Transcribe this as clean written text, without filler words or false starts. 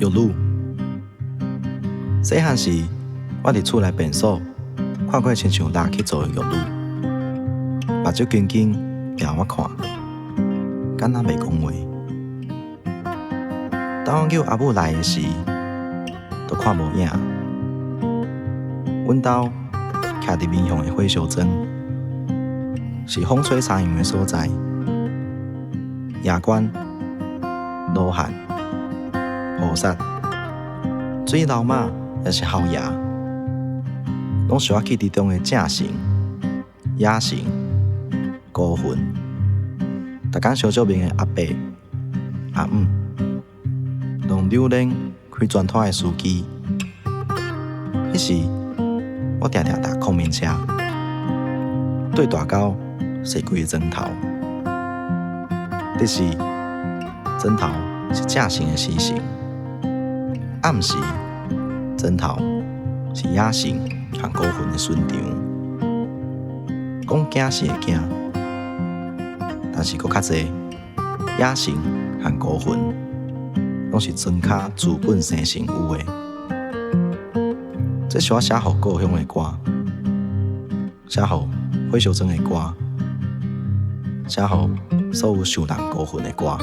玉女。细汉时，我伫厝内便所看过亲像蜡去做的玉女，目睭紧紧掠我看，敢若袂讲话。当我叫阿母来的时，都看无影。阮兜徛伫面向的火烧庄，是风吹苍蝇的所在。夜观、罗汉、菩萨、水流马，也是好爷，拢是我记忆中的正神、野神、孤魂。逐工烧照明的阿伯、阿姆，用榴莲开砖拖的司机。迄时我常常搭孔明车，对大狗洗规个砖头。但是砖头是正神的死神，暗时砖头是野神和孤魂的孙场。讲惊是会惊，但是搁较济野神和孤魂，拢是砖骹资本生成有的。这是我写予故乡的歌，写予火烧庄的歌，写予所有受难孤魂的歌。